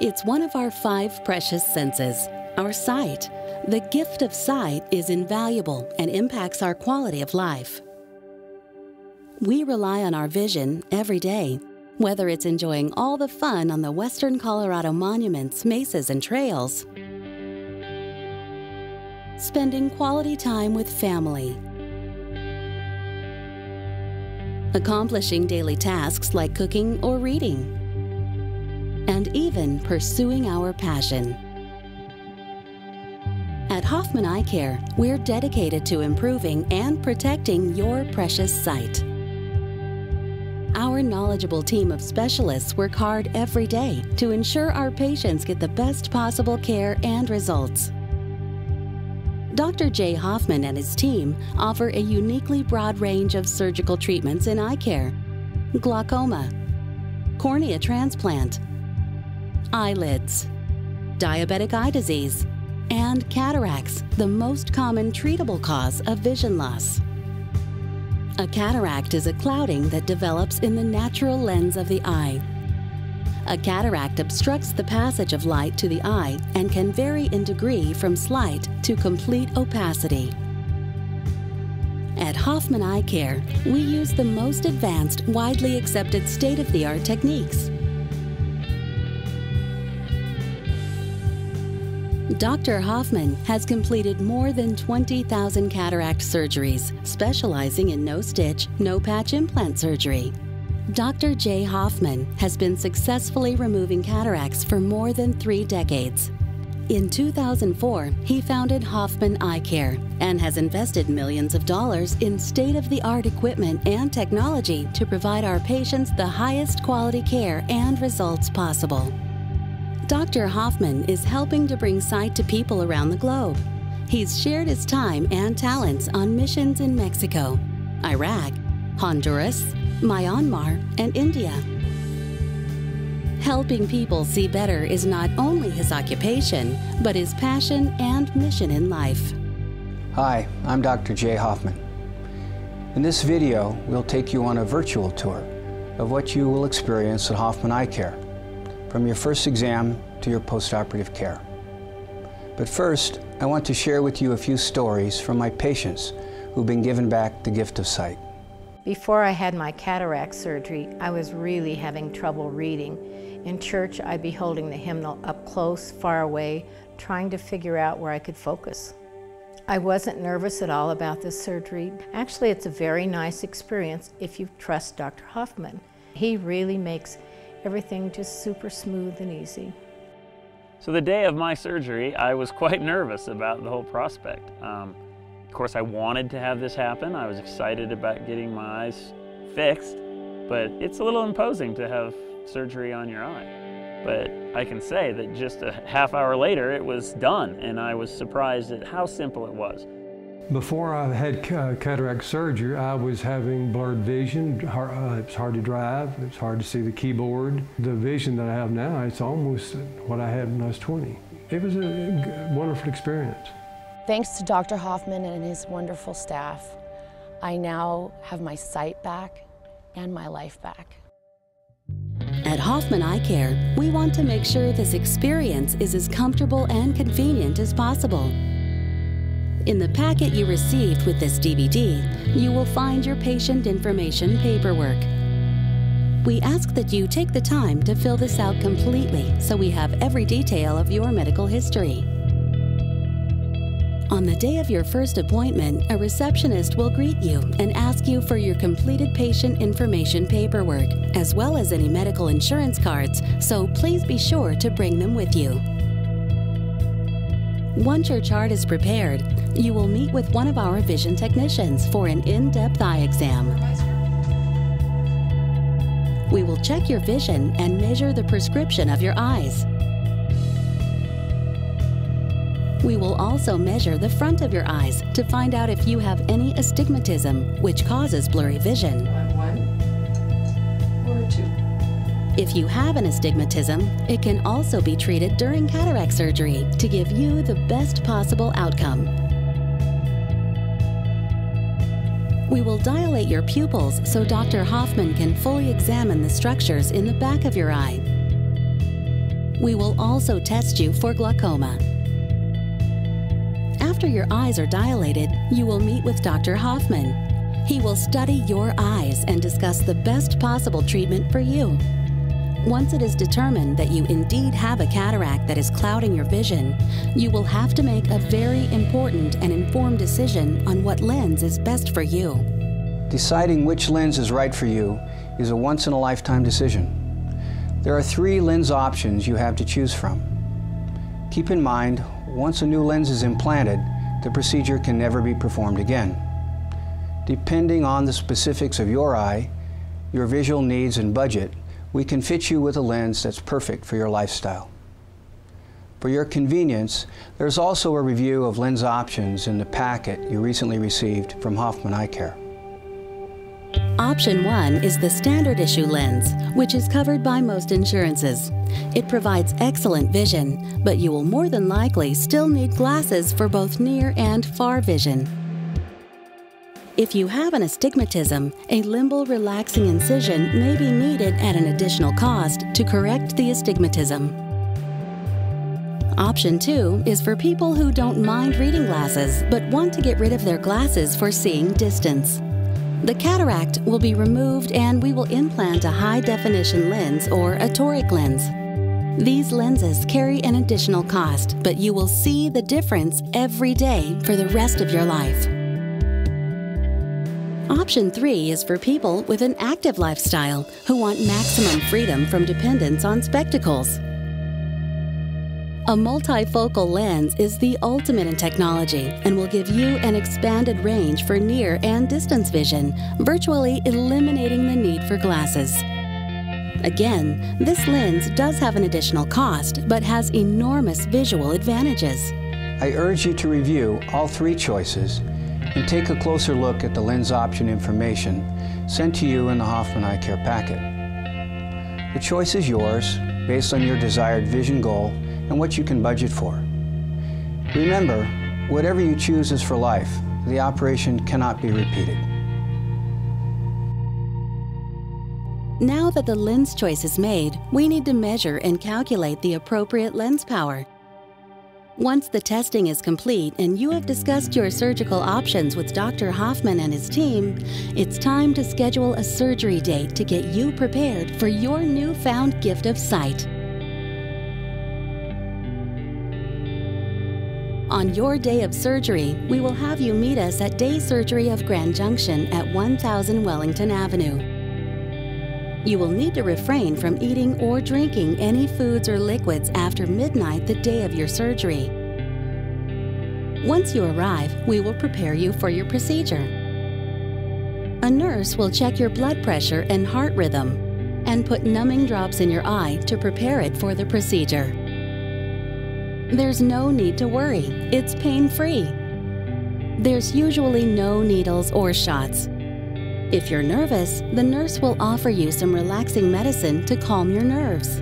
It's one of our 5 precious senses, our sight. The gift of sight is invaluable and impacts our quality of life. We rely on our vision every day, whether it's enjoying all the fun on the western Colorado monuments, mesas, and trails, spending quality time with family, accomplishing daily tasks like cooking or reading, and even pursuing our passion. At Hoffman Eye Care, we're dedicated to improving and protecting your precious sight. Our knowledgeable team of specialists work hard every day to ensure our patients get the best possible care and results. Dr. Jay Hoffman and his team offer a uniquely broad range of surgical treatments in eye care: glaucoma, cornea transplant, eyelids, diabetic eye disease, and cataracts, the most common treatable cause of vision loss. A cataract is a clouding that develops in the natural lens of the eye. A cataract obstructs the passage of light to the eye and can vary in degree from slight to complete opacity. At Hoffman Eye Care, we use the most advanced, widely accepted state-of-the-art techniques. Dr. Hoffman has completed more than 20,000 cataract surgeries, specializing in no-stitch, no-patch implant surgery. Dr. Jay Hoffman has been successfully removing cataracts for more than 3 decades. In 2004, he founded Hoffman Eye Care and has invested millions of dollars in state-of-the-art equipment and technology to provide our patients the highest quality care and results possible. Dr. Hoffman is helping to bring sight to people around the globe. He's shared his time and talents on missions in Mexico, Iraq, Honduras, Myanmar, and India. Helping people see better is not only his occupation, but his passion and mission in life. Hi, I'm Dr. Jay Hoffman. In this video, we'll take you on a virtual tour of what you will experience at Hoffman Eye Care, from your first exam to your postoperative care. But first, I want to share with you a few stories from my patients who've been given back the gift of sight. Before I had my cataract surgery, I was really having trouble reading. In church, I'd be holding the hymnal up close, far away, trying to figure out where I could focus. I wasn't nervous at all about this surgery. Actually, it's a very nice experience if you trust Dr. Hoffman. He really makes everything just super smooth and easy. So the day of my surgery, I was quite nervous about the whole prospect. Of course, I wanted to have this happen. I was excited about getting my eyes fixed, but it's a little imposing to have surgery on your eye. But I can say that just a half hour later, it was done, and I was surprised at how simple it was. Before I had cataract surgery, I was having blurred vision. It was hard to drive. It was hard to see the keyboard. The vision that I have now, it's almost what I had when I was 20. It was a wonderful experience. Thanks to Dr. Hoffman and his wonderful staff, I now have my sight back and my life back. At Hoffman Eye Care, we want to make sure this experience is as comfortable and convenient as possible. In the packet you received with this DVD, you will find your patient information paperwork. We ask that you take the time to fill this out completely so we have every detail of your medical history. On the day of your first appointment, a receptionist will greet you and ask you for your completed patient information paperwork, as well as any medical insurance cards, so please be sure to bring them with you. Once your chart is prepared, you will meet with one of our vision technicians for an in-depth eye exam. We will check your vision and measure the prescription of your eyes. We will also measure the front of your eyes to find out if you have any astigmatism, which causes blurry vision. One or two. If you have an astigmatism, it can also be treated during cataract surgery to give you the best possible outcome. We will dilate your pupils so Dr. Hoffman can fully examine the structures in the back of your eye. we will also test you for glaucoma. After your eyes are dilated, you will meet with Dr. Hoffman. He will study your eyes and discuss the best possible treatment for you. Once it is determined that you indeed have a cataract that is clouding your vision, you will have to make a very important and informed decision on what lens is best for you. Deciding which lens is right for you is a once-in-a-lifetime decision. There are 3 lens options you have to choose from. Keep in mind, once a new lens is implanted, the procedure can never be performed again. Depending on the specifics of your eye, your visual needs and budget, we can fit you with a lens that's perfect for your lifestyle. For your convenience, there's also a review of lens options in the packet you recently received from Hoffman Eye Care. Option 1 is the standard issue lens, which is covered by most insurances. It provides excellent vision, but you will more than likely still need glasses for both near and far vision. If you have an astigmatism, a limbal relaxing incision may be needed at an additional cost to correct the astigmatism. Option 2 is for people who don't mind reading glasses but want to get rid of their glasses for seeing distance. The cataract will be removed and we will implant a high-definition lens or a toric lens. These lenses carry an additional cost, but you will see the difference every day for the rest of your life. Option 3 is for people with an active lifestyle who want maximum freedom from dependence on spectacles. A multifocal lens is the ultimate in technology and will give you an expanded range for near and distance vision, virtually eliminating the need for glasses. Again, this lens does have an additional cost, but has enormous visual advantages. I urge you to review all 3 choices and take a closer look at the lens option information sent to you in the Hoffman Eye Care packet. The choice is yours based on your desired vision goal and what you can budget for. Remember, whatever you choose is for life. The operation cannot be repeated. Now that the lens choice is made, we need to measure and calculate the appropriate lens power. Once the testing is complete and you have discussed your surgical options with Dr. Hoffman and his team, it's time to schedule a surgery date to get you prepared for your newfound gift of sight. On your day of surgery, we will have you meet us at Day Surgery of Grand Junction at 1000 Wellington Avenue. You will need to refrain from eating or drinking any foods or liquids after midnight the day of your surgery. Once you arrive, we will prepare you for your procedure. A nurse will check your blood pressure and heart rhythm and put numbing drops in your eye to prepare it for the procedure. There's no need to worry. It's pain-free. There's usually no needles or shots. If you're nervous, the nurse will offer you some relaxing medicine to calm your nerves.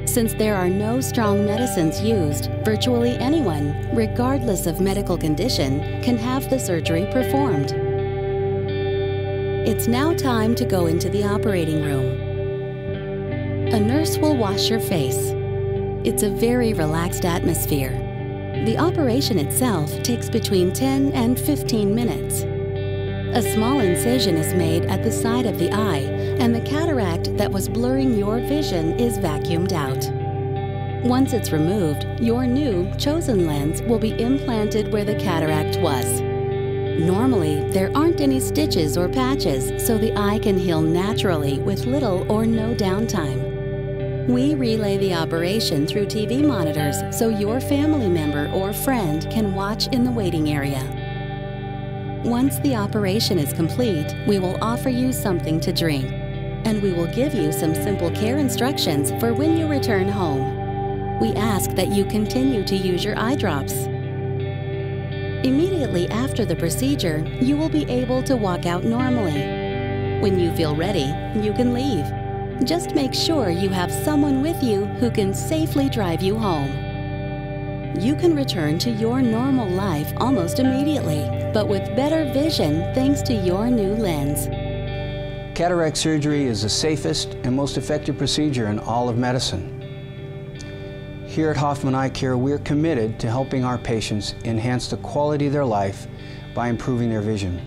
Since there are no strong medicines used, virtually anyone, regardless of medical condition, can have the surgery performed. It's now time to go into the operating room. A nurse will wash your face. It's a very relaxed atmosphere. The operation itself takes between 10 and 15 minutes. A small incision is made at the side of the eye, and the cataract that was blurring your vision is vacuumed out. Once it's removed, your new chosen lens will be implanted where the cataract was. Normally, there aren't any stitches or patches, so the eye can heal naturally with little or no downtime. We relay the operation through TV monitors so your family member or friend can watch in the waiting area. Once the operation is complete, we will offer you something to drink, and we will give you some simple care instructions for when you return home. We ask that you continue to use your eye drops. Immediately after the procedure, you will be able to walk out normally. When you feel ready, you can leave. Just make sure you have someone with you who can safely drive you home. You can return to your normal life almost immediately, but with better vision thanks to your new lens. Cataract surgery is the safest and most effective procedure in all of medicine. Here at Hoffman Eye Care, we're committed to helping our patients enhance the quality of their life by improving their vision.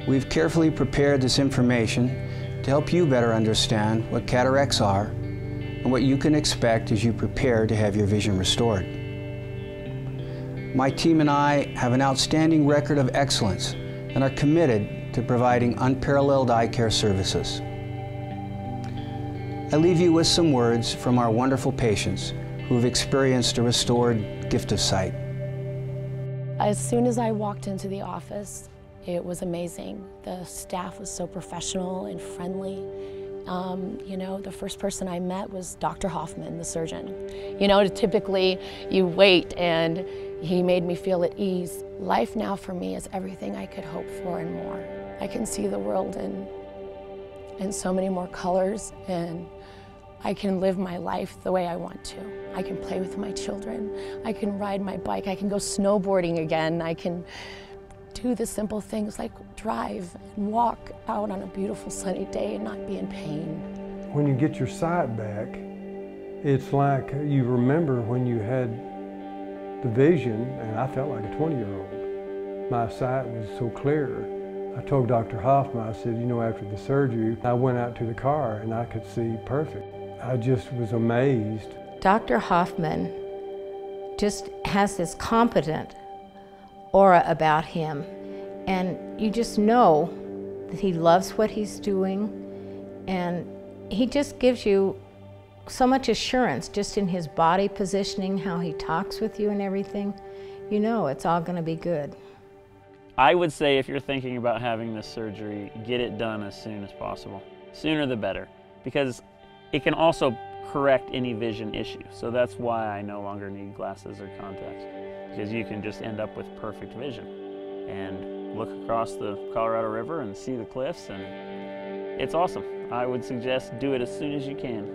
We've carefully prepared this information to help you better understand what cataracts are and what you can expect as you prepare to have your vision restored. My team and I have an outstanding record of excellence and are committed to providing unparalleled eye care services. I leave you with some words from our wonderful patients who have experienced a restored gift of sight. As soon as I walked into the office, it was amazing. The staff was so professional and friendly. You know, the first person I met was Dr. Hoffman, the surgeon. You know, typically you wait, and he made me feel at ease. Life now for me is everything I could hope for and more. I can see the world in so many more colors, and I can live my life the way I want to. I can play with my children. I can ride my bike. I can go snowboarding again. I can do the simple things like drive and walk out on a beautiful sunny day and not be in pain. When you get your sight back, it's like you remember when you had the vision, and I felt like a 20-year-old. My sight was so clear. I told Dr. Hoffman, I said, you know, after the surgery, I went out to the car and I could see perfect. I just was amazed. Dr. Hoffman just has this competent aura about him, and you just know that he loves what he's doing, and he just gives you so much assurance just in his body positioning, how he talks with you and everything. You know it's all going to be good. I would say if you're thinking about having this surgery, get it done as soon as possible. Sooner the better, because it can also correct any vision issue. So that's why I no longer need glasses or contacts, because you can just end up with perfect vision and look across the Colorado River and see the cliffs, and it's awesome. I would suggest do it as soon as you can.